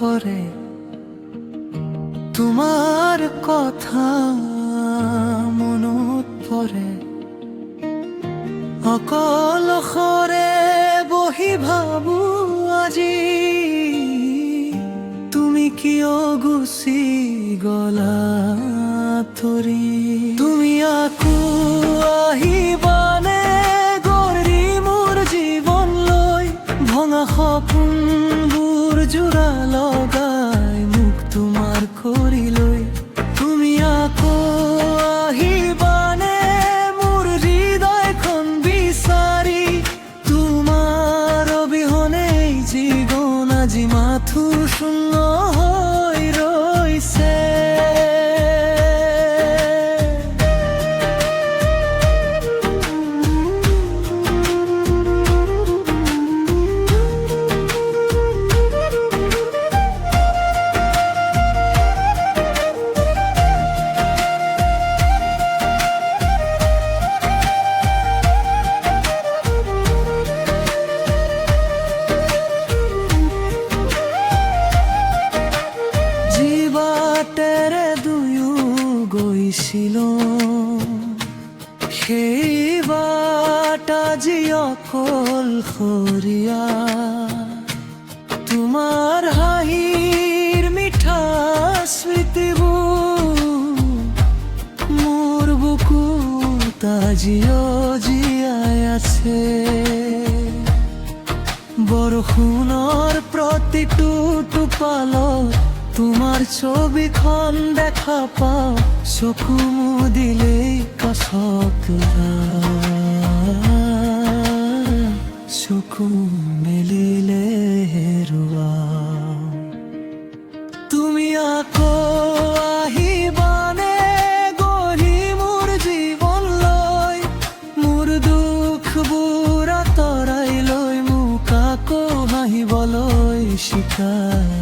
ঘরে তোমার কথা মনত পৰে অকল খৰে বহি ভাবো আজি তুমি কিয় গুচি গলা তৰি তুমি আকৌ আহিবানে গঢ়ি মোৰ জীৱনলৈ ভঙা সপোনবোৰ জোৰা লগাই মোক তোমাৰ কৰি লৈ তুমি আকৌ আহিবানে মোৰ হৃদয়খন বিচাৰি তোমাৰ অবিহনে এই জীৱন আজি মাথো শূন্য হৈ ৰৈছে সেই বাট আজি অকলশৰীয়া তোমাৰ হাঁহিৰ মিঠা স্মৃতিবোৰ মোৰ বুকুত আজিও জীয়াই আছে বৰষুণৰ প্ৰতিটো টোপালত তোমাৰ ছবিখন দেখা পাওঁ চকু মুদিলেই কাষত চকু মেলিলে হেৰুৱাও তুমি আকৌ আহিবানে গঢ়ি মোৰ জীৱনলৈ মোৰ দুখবোৰ আঁতৰাই লৈ মোক আকৌ হাঁহিবলৈ শিকাই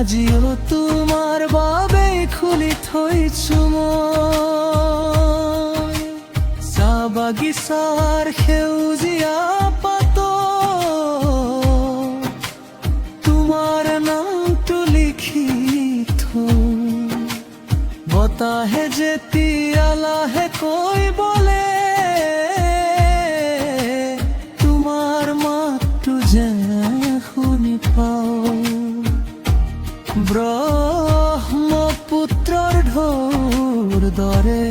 আজিও তোমাৰ বাবে খুলি থৈছো মই চাহ বাগিচাৰ সেউজীয়া পাত তোমাৰ নামটো লিখি থওঁ বতাহে যেতিয়া লাহেকৈ বলে তোমাৰ মাতটো যেন শুনি পাওঁ ব্ৰহ্মপুত্ৰৰ ঢৌৰ দৰে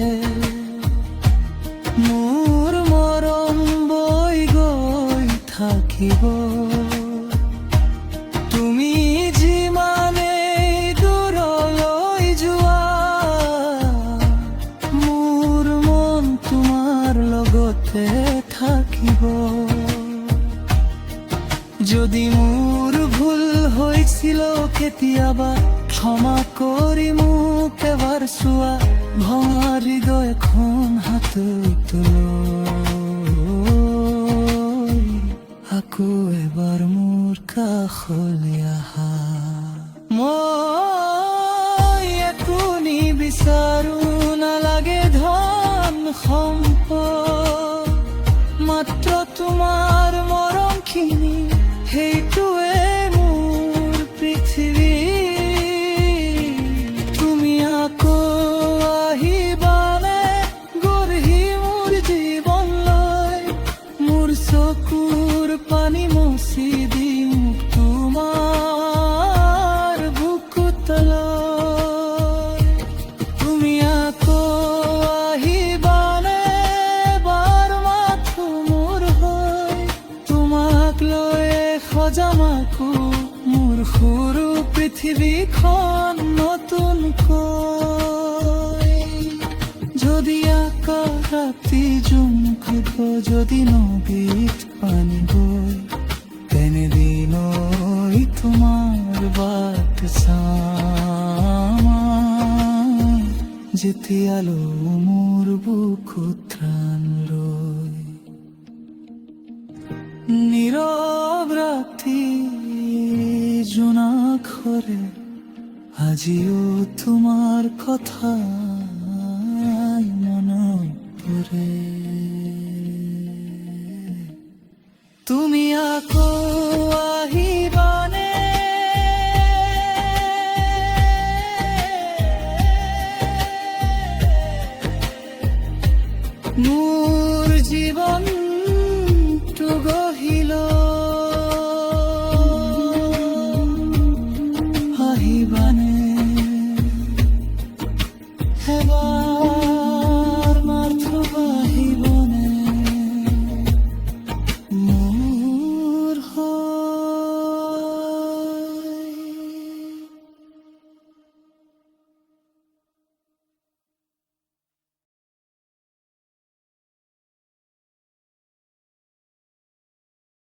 মোৰ মৰম বৈ গৈ থাকিব তুমি যিমানেই দূৰলৈ যোৱা মোৰ মন তোমাৰ লগতে থাকিব যদি মোৰ ভুল হৈছিল কেতিয়াবা ক্ষমা কৰি মোক এবাৰ চোৱা ভঙা হৃদয়খন হাতত লৈ আকৌ এবাৰ মোৰ কাষলৈ আহা মই একো নিবিচাৰো নালাগে ধন সম্পদ মাত্ৰ তোমাৰ মৰমখিনি সেইটোৱে মোৰ পৃথিৱী তুমি আকৌ আহিবানে গঢ়ি মোৰ জীৱনলৈ মোৰ চকুৰ পানী মচি দিম তোমাৰ বুকুত লৈ তুমি আকৌ আহিবানে বাৰ মাথো মোৰ হৈ তোমাক লৈ সজামাকো মোৰ সৰু পৃথিৱীখন নতুনকৈ যদি আকাশ ৰাতি জুমুকিব যদি নদীত পানী বৈ তেনেদিনৈ তোমাৰ বাট চাম যেতিয়ালৈ মোৰ বুকুত ত্ৰাণ ৰৈ নীৰৱ ৰাতি জোনাক সৰে আজিও তোমার কথা মনে পড়ে। তুমি আঁকো আহিবানে মোর জীবন